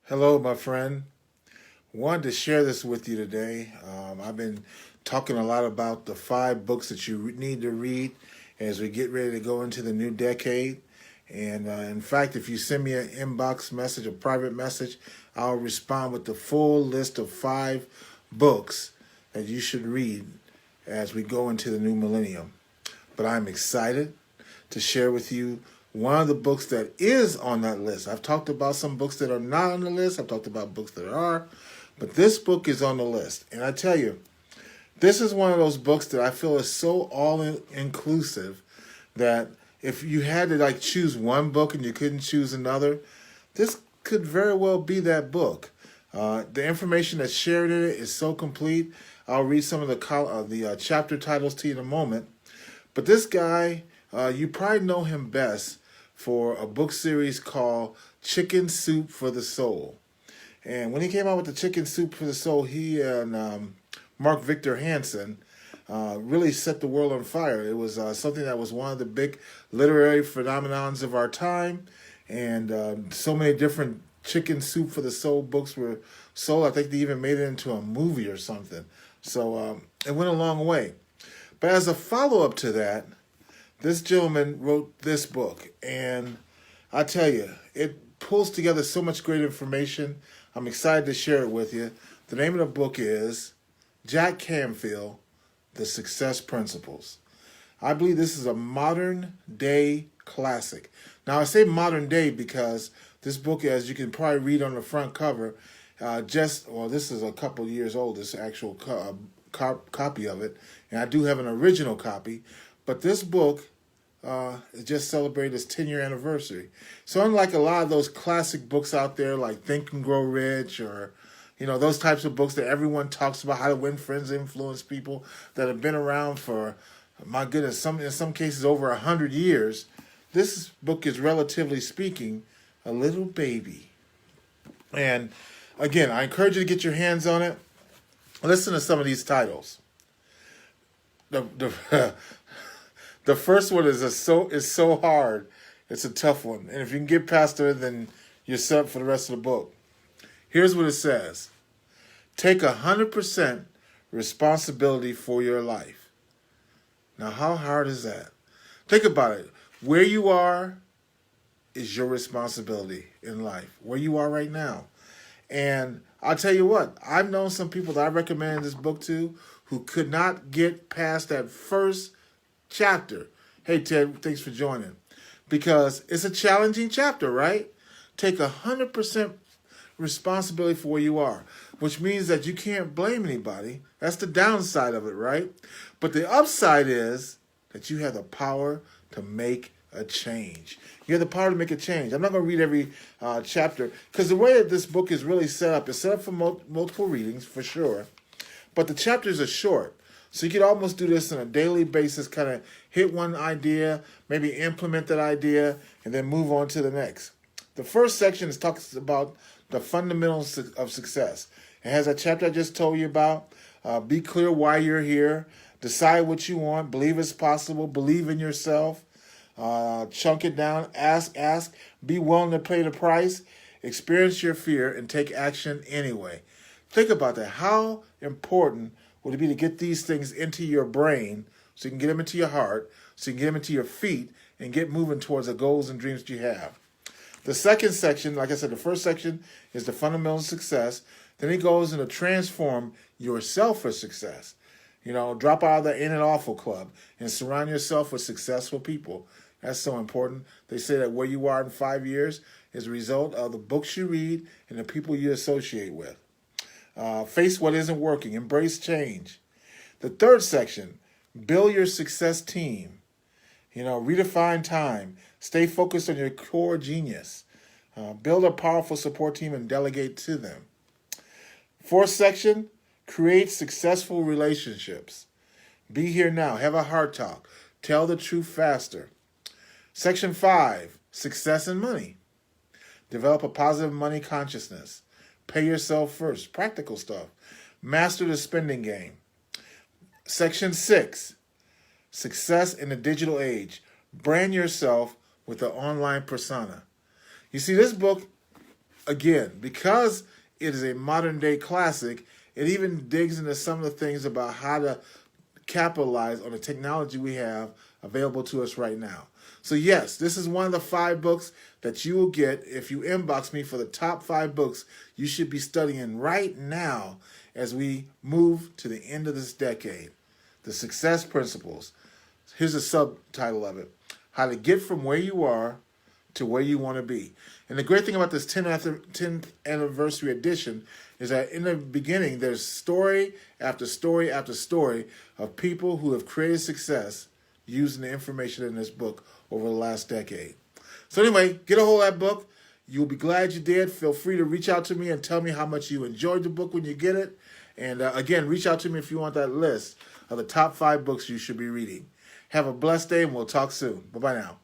Hello, my friend. Wanted to share this with you today. I've been talking a lot about the 5 books that you need to read as we get ready to go into the new decade. And in fact, if you send me an inbox message, a private message, I'll respond with the full list of 5 books that you should read as we go into the new millennium. But I'm excited to share with you one of the books that is on that list. I've talked about some books that are not on the list. I've talked about books that are, but this book is on the list. And I tell you, this is one of those books that I feel is so all inclusive that if you had to like choose one book and you couldn't choose another, this could very well be that book. The information that's shared in it is so complete. I'll read some of the chapter titles to you in a moment. But this guy, you probably know him best for a book series called Chicken Soup for the Soul. And when he came out with the Chicken Soup for the Soul, he and Mark Victor Hansen really set the world on fire. It was something that was one of the big literary phenomenons of our time. And so many different Chicken Soup for the Soul books were sold. I think they even made it into a movie or something. So it went a long way. But as a follow-up to that, this gentleman wrote this book, and I tell you, it pulls together so much great information. I'm excited to share it with you. The name of the book is Jack Canfield, The Success Principles. I believe this is a modern-day classic. Now, I say modern day because this book, as you can probably read on the front cover, this is a couple of years old, this actual copy of it, and I do have an original copy, but this book just celebrated its 10-year anniversary. So unlike a lot of those classic books out there like Think and Grow Rich or those types of books that everyone talks about, how to win friends, influence people, that have been around for, my goodness, in some cases over 100 years, this book is, relatively speaking, a little baby. And again, I encourage you to get your hands on it. Listen to some of these titles. The the first one is so hard. It's a tough one, and if you can get past it, then you're set up for the rest of the book. Here's what it says: Take 100% responsibility for your life. Now, how hard is that? Think about it. Where you are is your responsibility in life. Where you are right now. And I'll tell you what, I've known some people that I recommended this book to who could not get past that first chapter. Hey, Ted, thanks for joining. Because it's a challenging chapter, right? Take 100% responsibility for where you are, which means that you can't blame anybody. That's the downside of it, right? But the upside is that you have the power to make a change. You have the power to make a change. I'm not going to read every chapter because the way that this book is really set up, it's set up for multiple readings for sure, but the chapters are short. So you could almost do this on a daily basis, kind of hit one idea, maybe implement that idea, and then move on to the next. The first section talks about the fundamentals of success. It has a chapter I just told you about. Be clear why you're here. Decide what you want. Believe it's possible. Believe in yourself. Chunk it down. Ask. Be willing to pay the price. Experience your fear and take action anyway. Think about that. How important would it be to get these things into your brain so you can get them into your heart, so you can get them into your feet, and get moving towards the goals and dreams that you have? The second section, like I said, the first section is the fundamentals of success. Then it goes into transform yourself for success. Drop out of the in and awful club and surround yourself with successful people. That's so important. They say that where you are in 5 years is a result of the books you read and the people you associate with. Face what isn't working. Embrace change. The third section, build your success team. Redefine time. Stay focused on your core genius. Build a powerful support team and delegate to them. Fourth section, create successful relationships. Be here now. Have a heart talk. Tell the truth faster. Section 5, success and money. Develop a positive money consciousness. Pay yourself first. Practical stuff. Master the spending game. Section 6, success in the digital age. Brand yourself with an online persona. You see, this book again, because it is a modern day classic, it even digs into some of the things about how to capitalize on the technology we have available to us right now. So yes, this is one of the 5 books that you will get if you inbox me for the top 5 books you should be studying right now as we move to the end of this decade. The Success Principles. Here's a subtitle of it. How to get from where you are to where you want to be. And the great thing about this 10th anniversary edition is that in the beginning, there's story after story after story of people who have created success using the information in this book over the last decade. So anyway, get a hold of that book. You'll be glad you did. Feel free to reach out to me and tell me how much you enjoyed the book when you get it. And again, reach out to me if you want that list of the top 5 books you should be reading. Have a blessed day, and we'll talk soon. Bye-bye now.